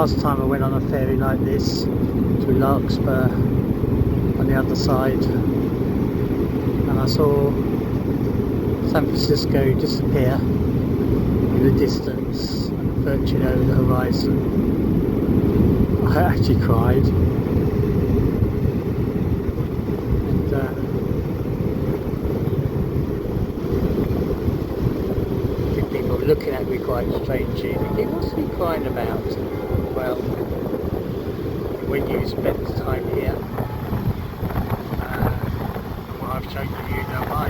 last time I went on a ferry like this to Larkspur on the other side, and I saw San Francisco disappear in the distance, virtually over the horizon. I actually cried, and people were looking at me quite strangely, thinking, what's he crying about? Well, when you spend time here, what I've shown you, you know why.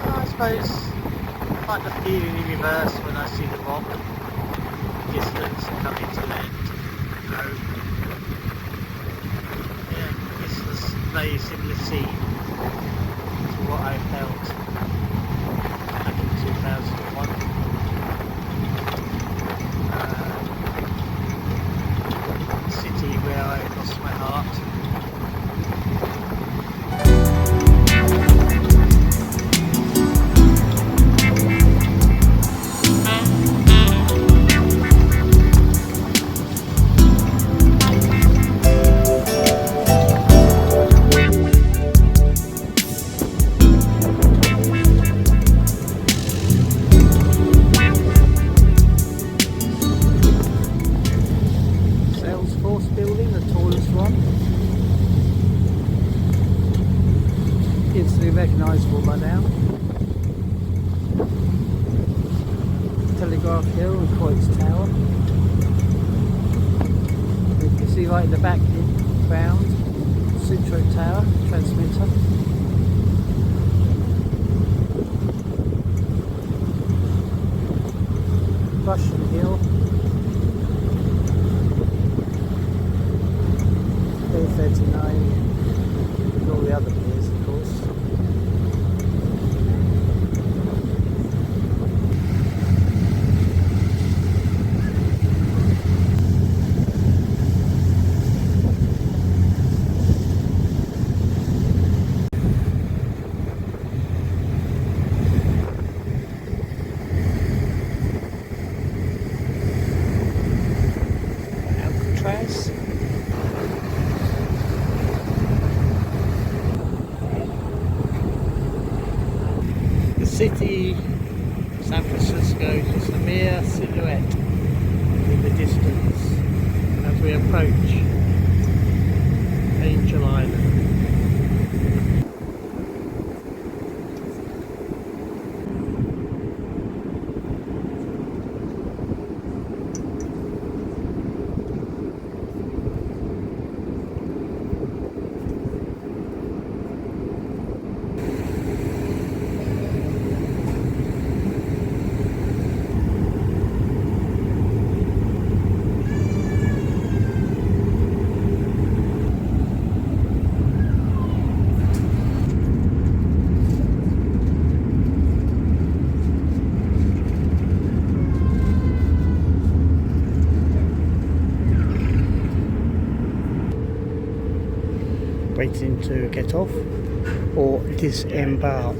I suppose like the feeling in reverse when I see the rock distance coming to land. Yeah, this was a very similar scene to what I felt back in 2001. City where I lost my heart. Building, the tallest one, instantly recognisable by now. Telegraph Hill and Coit's Tower. You can see right in the background, Sutro Tower, transmitter. Russian Hill. 39 and all the other piers, of course. Alcatraz. City, San Francisco, just a mere silhouette in the distance as we approach Angel Island. Waiting to get off or disembark.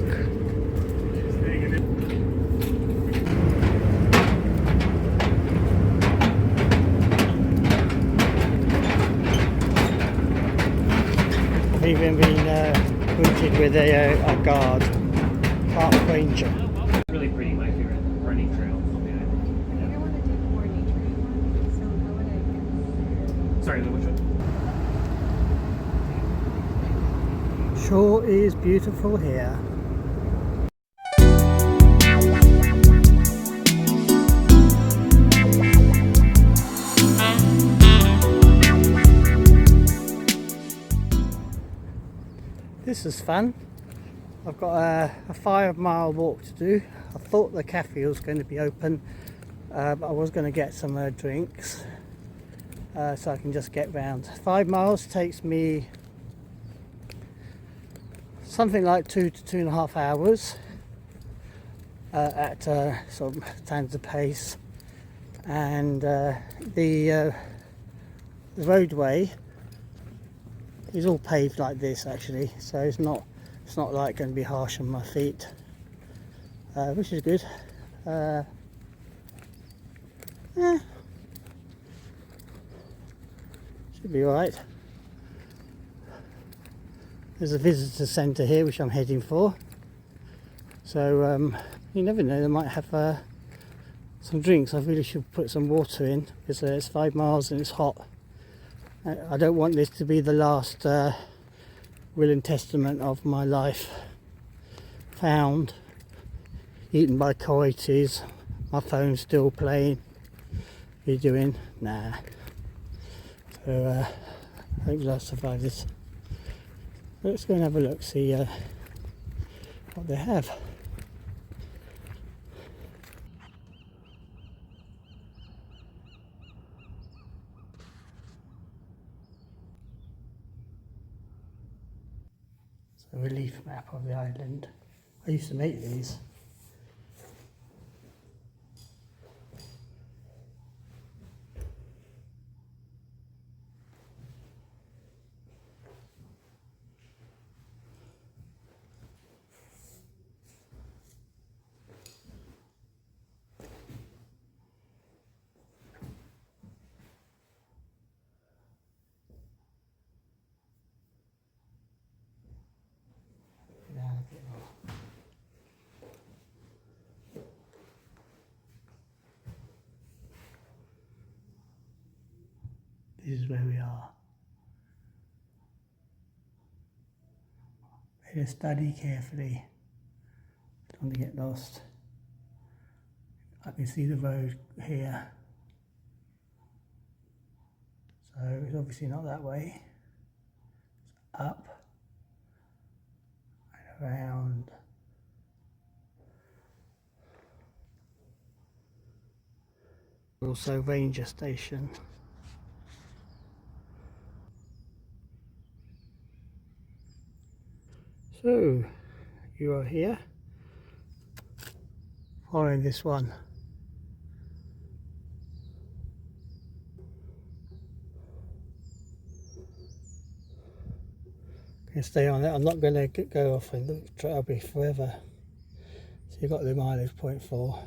I've even been greeted with a guard, park ranger. Really pretty, my favorite running trail on the island. I don't want to do the more nature one, so how would I get? Sorry, which one? Shore is beautiful here. This is fun. I've got a 5-mile walk to do. I thought the cafe was going to be open, but I was going to get some drinks so I can just get round. 5 miles takes me something like 2 to 2.5 hours at sort of standard pace, and the roadway is all paved like this actually, so it's not It's not like going to be harsh on my feet, which is good. Yeah, should be alright. There's a visitor centre here which I'm heading for, so you never know, they might have some drinks. I really should put some water in because it's 5 miles and it's hot. I don't want this to be the last will and testament of my life. Found, eaten by coyotes, my phone's still playing, videoing, nah. So hopefully I'll survive this. Let's go and have a look, see what they have. It's a relief map of the island. I used to make these. This is where we are. Better study carefully. Don't get lost. I can see the road here. So it's obviously not that way. It's up and around. Also ranger station. So you are here following this one. Gonna stay on it. I'm not going to go off and look, it'll be forever. So you've got the mileage 0.4.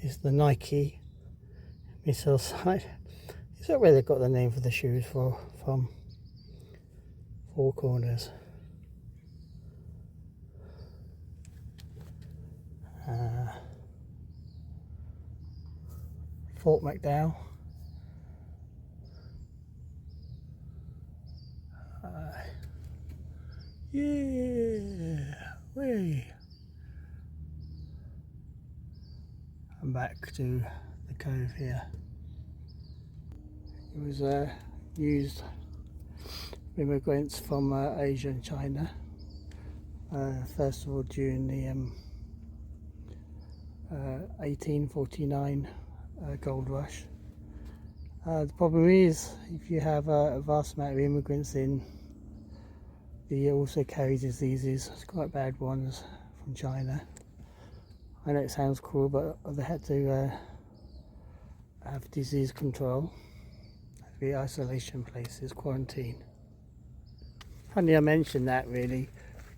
Is the Nike missile site. Is that where they've got the name for the shoes from? Four Corners. Fort McDowell. Yeah, way. I'm back to the cove here. It was used immigrants from Asia and China. First of all, during the 1849 gold rush. The problem is, if you have a vast amount of immigrants in, they also carry diseases, quite bad ones, from China. I know it sounds cruel, but they had to have disease control, the isolation places, quarantine. Funny I mentioned that, really,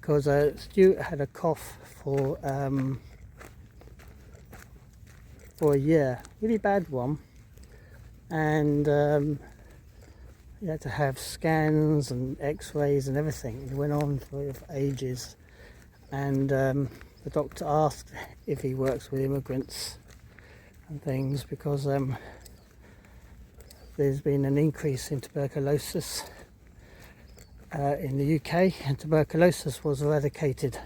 because Stuart had a cough for a year, really bad one, and he had to have scans and x-rays and everything. It went on for ages, and the doctor asked if he works with immigrants and things, because there's been an increase in tuberculosis in the UK, and tuberculosis was eradicated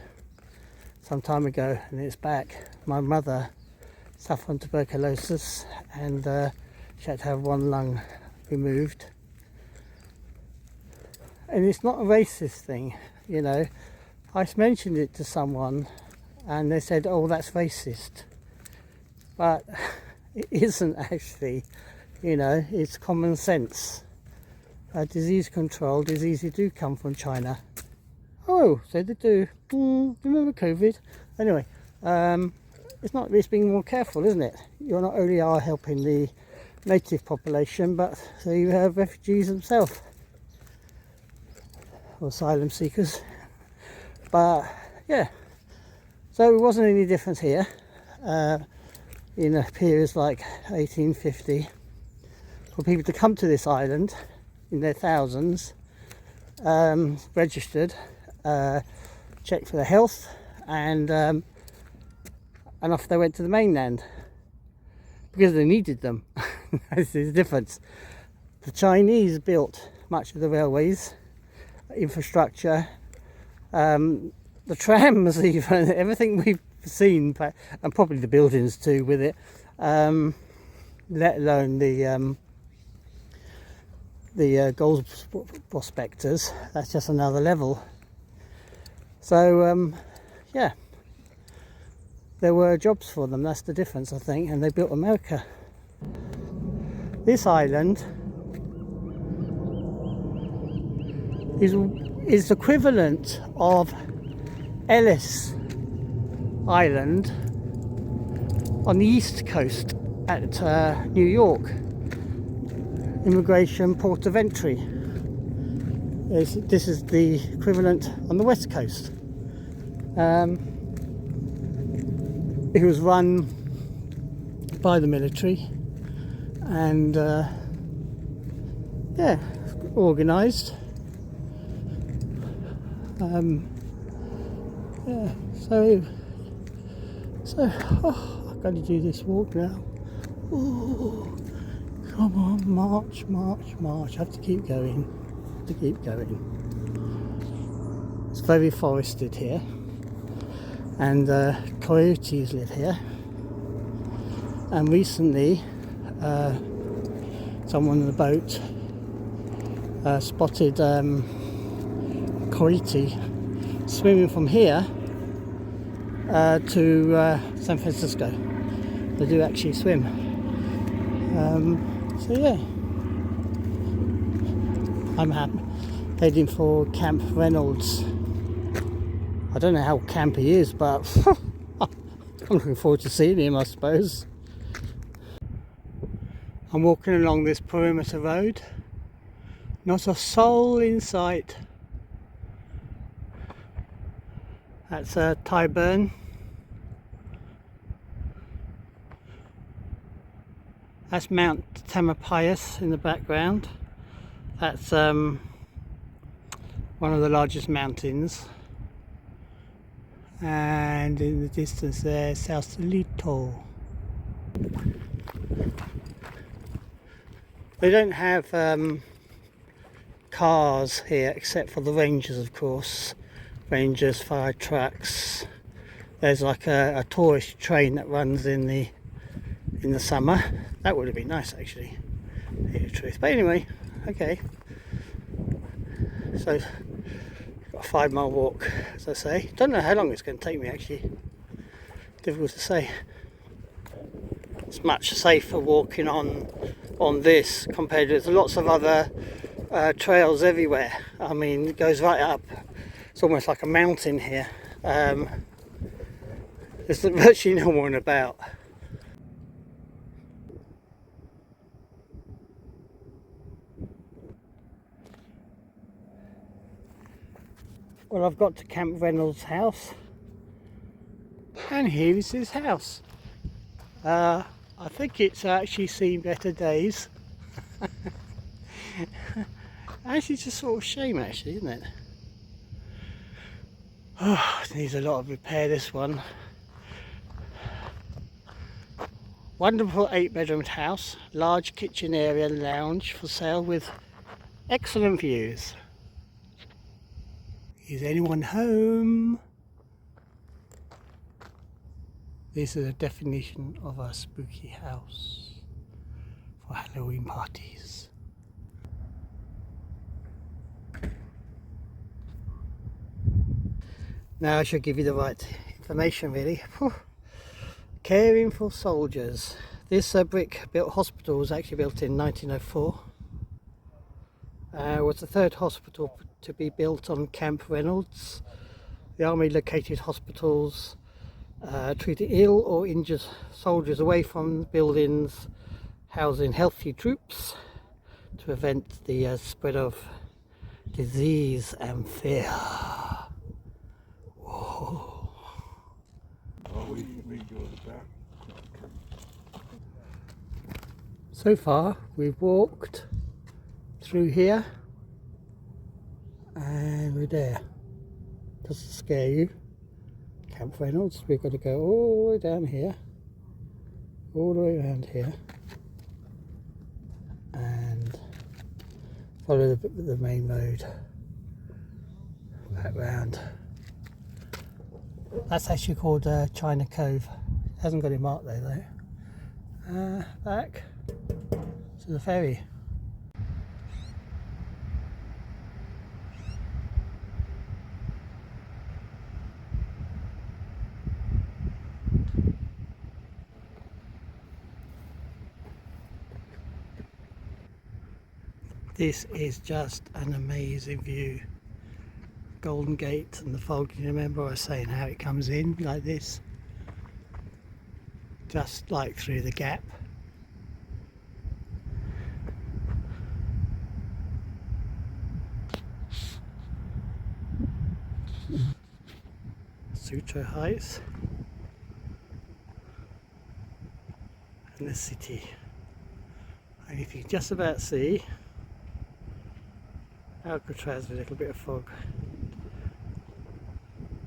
some time ago and it's back. My mother suffered from tuberculosis, and she had to have one lung removed. And it's not a racist thing, you know. I mentioned it to someone and they said, oh, that's racist. But it isn't actually, you know, it's common sense. Disease control, diseases do come from China. Oh, so they do. Remember COVID? Anyway, it's being more careful, isn't it? You not only are helping the native population, but so you have refugees themselves, or asylum seekers. But yeah, so it wasn't any difference here in a period like 1850 for people to come to this island in their thousands, registered, checked for their health, and off they went to the mainland because they needed them. This is the difference. The Chinese built much of the railways, infrastructure, the trams, even everything we've seen, and probably the buildings too with it, let alone the gold prospectors. That's just another level. So yeah, there were jobs for them. That's the difference, I think, and they built America. This island is equivalent of Ellis Island on the east coast at New York. Immigration port of entry. This is the equivalent on the west coast. It was run by the military and yeah, organised. Yeah, so oh, I've got to do this walk now. Oh, come on, march. I have to keep going. It's very forested here, and coyotes live here. And recently, someone on the boat spotted coyote swimming from here to San Francisco. They do actually swim. So yeah, I'm heading for Camp Reynolds. I don't know how camp he is, but I'm looking forward to seeing him, I suppose. I'm walking along this perimeter road. Not a soul in sight. That's Tyburn. That's Mount Tamalpais in the background. That's one of the largest mountains. And in the distance there, Sausalito. They don't have cars here except for the rangers, of course. Rangers, fire trucks. There's like a tourist train that runs in the summer. That would have been nice, actually, to tell you the truth. But anyway, okay. So got a 5-mile walk, as I say. Don't know how long it's going to take me, actually. Difficult to say. It's much safer walking on this compared to, there's lots of other trails everywhere. I mean, it goes right up. It's almost like a mountain here. There's virtually no one about. Well, I've got to Camp Reynolds' house, and here is his house. I think it's actually seen better days. Actually, it's a sort of shame, actually, isn't it? Oh, it needs a lot of repair, this one. Wonderful 8-bedroom house, large kitchen area, lounge for sale with excellent views. Is anyone home? This is a definition of a spooky house for Halloween parties. Now I should give you the right information, really. Whew. Caring for soldiers. This brick built hospital was actually built in 1904. Was the third hospital to be built on Camp Reynolds. The army located hospitals treating ill or injured soldiers away from buildings housing healthy troops to prevent the spread of disease and fear. Whoa. So far we've walked through here and we're there. Doesn't scare you, Camp Reynolds. We've got to go all the way down here, all the way around here, and follow the main road back round. That's actually called China Cove. It hasn't got it marked there though. Back to the ferry. This is just an amazing view. Golden Gate and the fog. You remember I was saying how it comes in like this, just like through the gap. Sutro Heights and the city. And you can just about see Alcatraz with a little bit of fog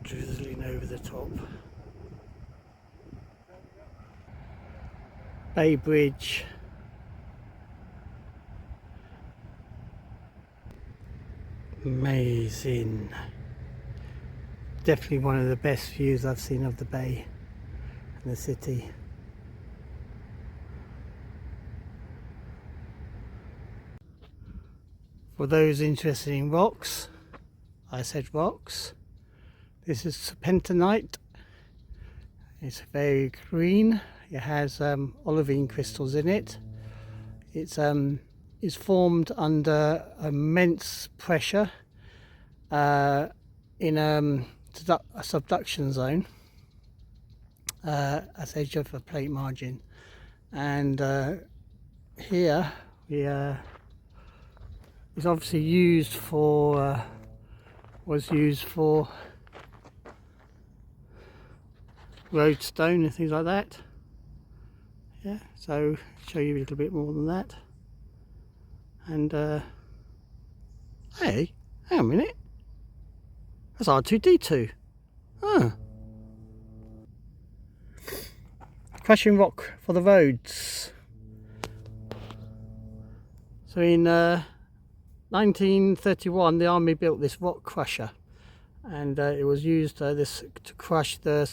drizzling over the top. Bay Bridge. Amazing. Definitely one of the best views I've seen of the bay and the city. For those interested in rocks, I said rocks. This is serpentinite. It's very green. It has olivine crystals in it. It's formed under immense pressure in a subduction zone at the edge of a plate margin. And here we it's obviously used for was used for roadstone and things like that. Yeah, so show you a little bit more than that. And hey, hang on a minute, that's R2D2. Huh. Crushing rock for the roads. So in 1931 the army built this rock crusher, and it was used to crush the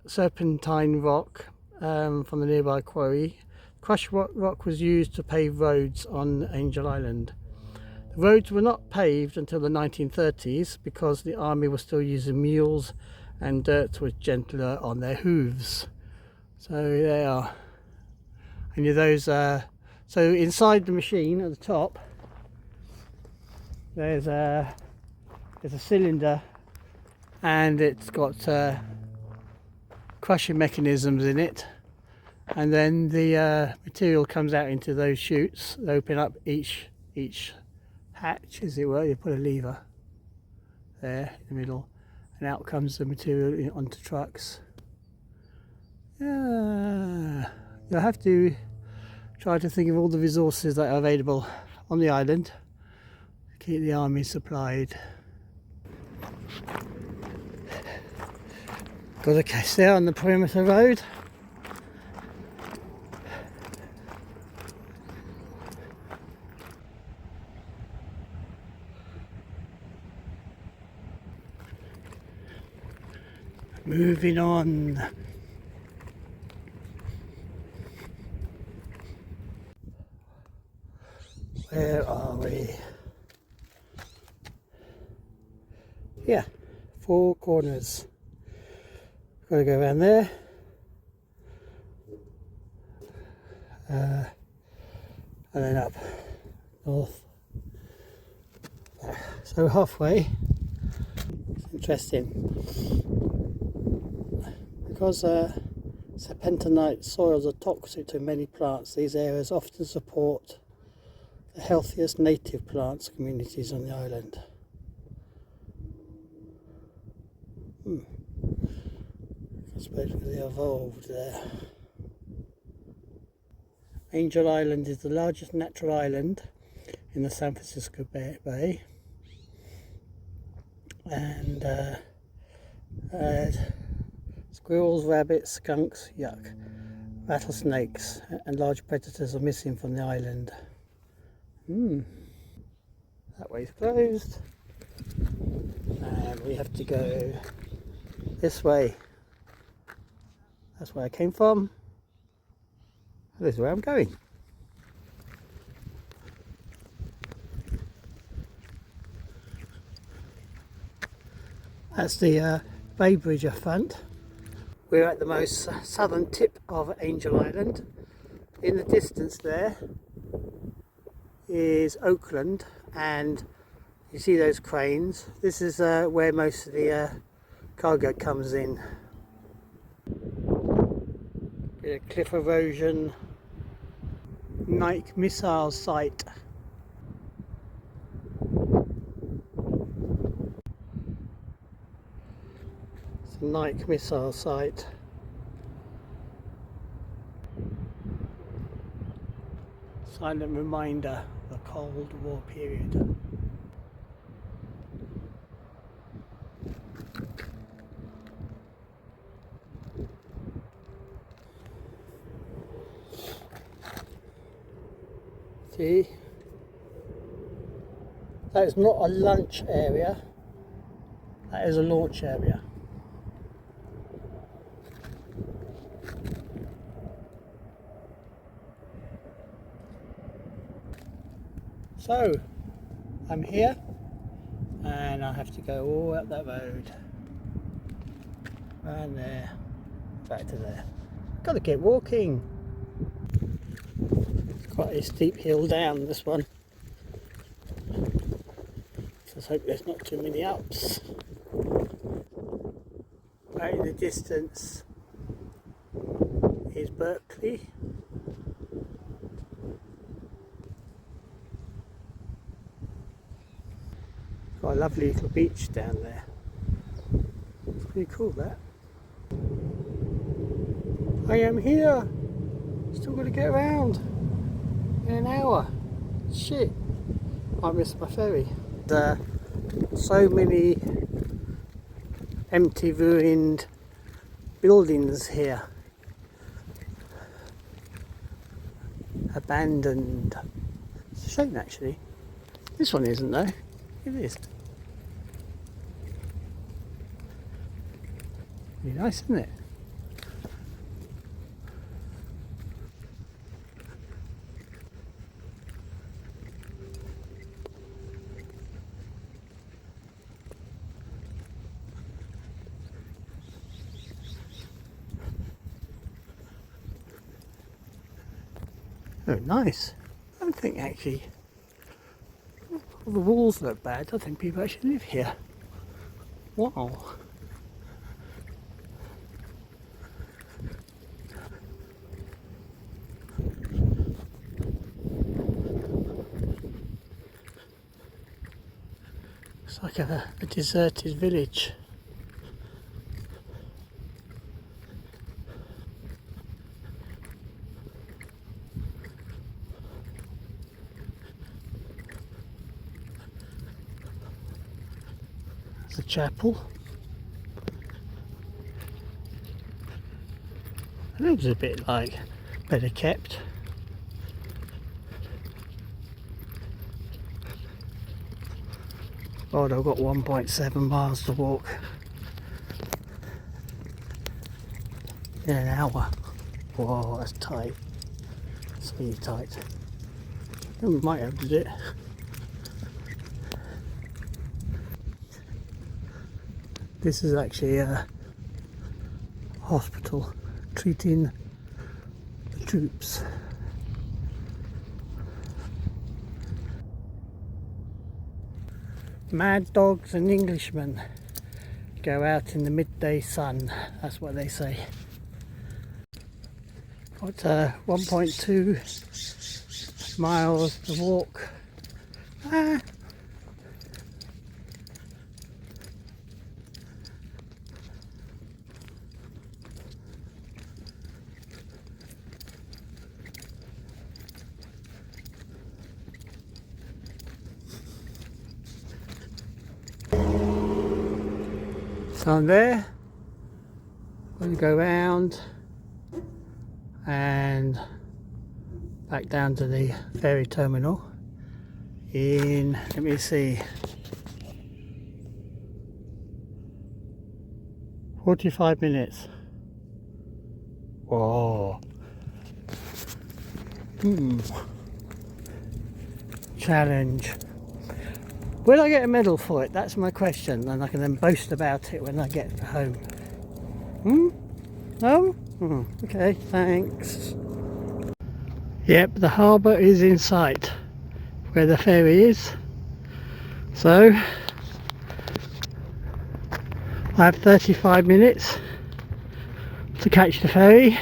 serpentine rock from the nearby quarry. Crushed rock was used to pave roads on Angel Island. The roads were not paved until the 1930s because the army was still using mules and dirt was gentler on their hooves. So there they are. And those so inside the machine at the top there's a cylinder, and it's got crushing mechanisms in it, and then the material comes out into those chutes. They open up each hatch, as it were. You put a lever there in the middle, and out comes the material onto trucks. Yeah, you'll have to try to think of all the resources that are available on the island to keep the army supplied. Got a cache there on the perimeter road. Moving on. Where are we? Yeah, Four Corners. Got to go around there. And then up north. So halfway. It's interesting. Because serpentinite soils are toxic to many plants, these areas often support the healthiest native plants communities on the island. I suppose they evolved there. Angel Island is the largest natural island in the San Francisco Bay, and squirrels, rabbits, skunks, yuck, rattlesnakes and large predators are missing from the island. That way's closed, and we have to go this way. That's where I came from. This is where I'm going. That's the Bay Bridge up front. We're at the most southern tip of Angel Island. In the distance there is Oakland, and you see those cranes. This is where most of the cargo comes in. Bit of cliff erosion. Nike missile site. It's a Nike missile site. Silent reminder of the Cold War period. See, that is not a lunch area, that is a launch area. So, I'm here and I have to go all up that road, and there, back to there. Gotta get walking. Quite a steep hill down, this one. Let's hope there's not too many ups. Right in the distance is Berkeley. Got a lovely little beach down there. It's pretty cool, that. I am here. Still got to get around in an hour. Shit. Might miss my ferry. So many empty, ruined buildings here. Abandoned. It's a shame, actually. This one isn't, though. It is. Really nice, isn't it? Oh, nice. I don't think actually all the walls look bad. I don't think people actually live here. Wow. It's like a deserted village. The chapel. It looks a bit like better kept. God, I've got 1.7 miles to walk in an hour. Whoa, that's tight. That's really tight. We might have to do it. This is actually a hospital treating the troops. Mad dogs and Englishmen go out in the midday sun, that's what they say. Got 1.2 miles to walk. So I'm there. I'm going to go round and back down to the ferry terminal in, let me see, 45 minutes. Whoa. Challenge. Will I get a medal for it? That's my question, and I can then boast about it when I get home. No? Okay, thanks. Yep, the harbour is in sight where the ferry is. So I have 35 minutes to catch the ferry.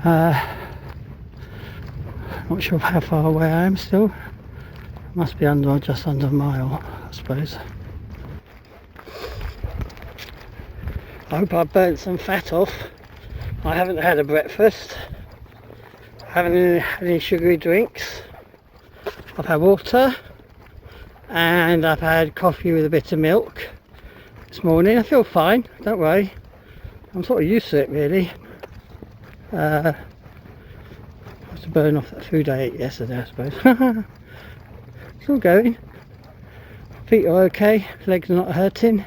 Not sure how far away I am still. Must be just under a mile, I suppose. I hope I burnt some fat off. I haven't had a breakfast. I haven't had any sugary drinks. I've had water and I've had coffee with a bit of milk this morning. I feel fine, don't worry. I'm sort of used to it really. I have to burn off that food I ate yesterday, I suppose. It's all going. Feet are okay, legs are not hurting.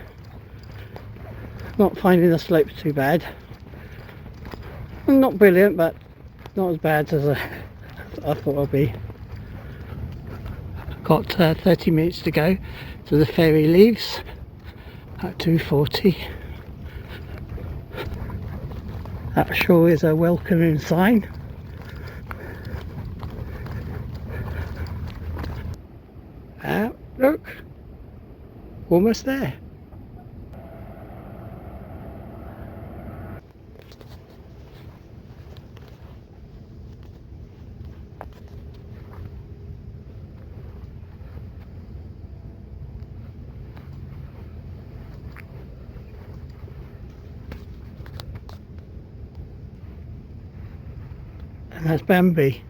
Not finding the slopes too bad. Not brilliant, but not as bad as I thought I'd be. Got 30 minutes to go till the ferry leaves at 2:40. That sure is a welcoming sign. Look, almost there. And that's Bambi.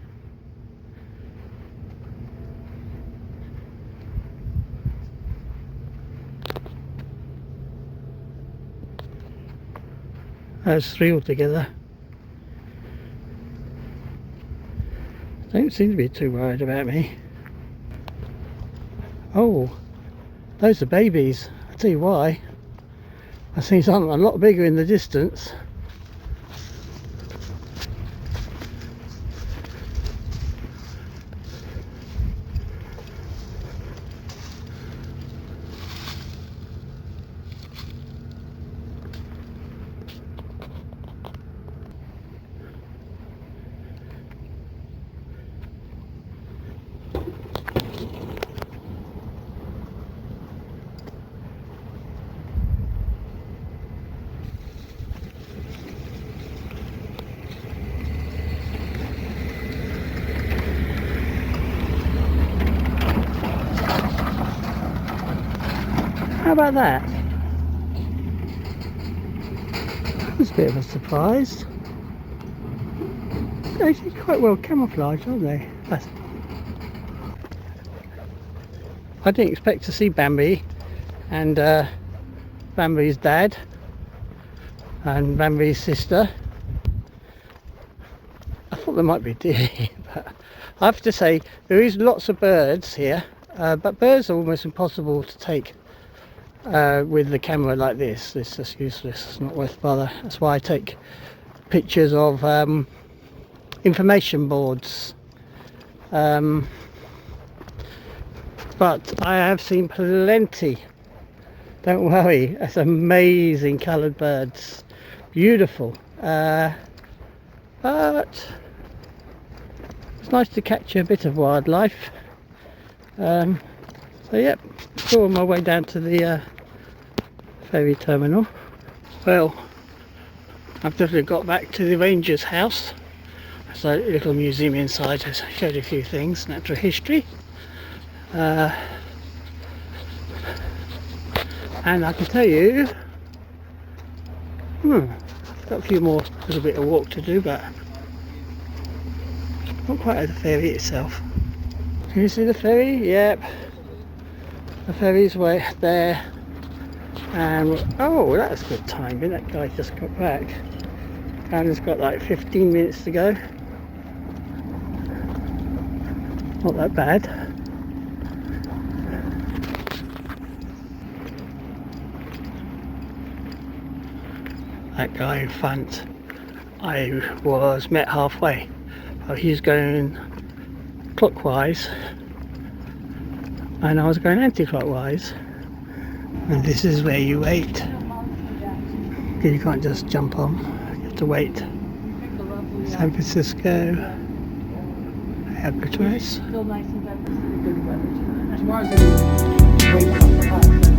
There's 3 altogether. Don't seem to be too worried about me. Oh, those are babies. I'll tell you why. I see something a lot bigger in the distance. How about that? That was a bit of a surprise. They're actually quite well camouflaged, aren't they? I didn't expect to see Bambi and Bambi's dad and Bambi's sister. I thought there might be deer, but I have to say there is lots of birds here, but birds are almost impossible to take with the camera like this. It's just useless, it's not worth bother. That's why I take pictures of information boards. But I have seen plenty, don't worry. That's amazing coloured birds, beautiful. But it's nice to catch a bit of wildlife. So yep, still on my way down to the ferry terminal. Well, I've just got back to the ranger's house. There's a little museum inside. I showed a few things, natural history. And I can tell you, got a few more, little bit of walk to do, but not quite at the ferry itself. Can you see the ferry? Yep. The ferry's way there. And oh, that's good timing. That guy just got back. And it's got like 15 minutes to go. Not that bad. That guy in front, I was met halfway. He's going clockwise and I was going anti-clockwise, and this is where you wait. You can't just jump on, you have to wait. San Francisco, Alcatraz. Still nice and good weather tonight. Tomorrow's gonna be great.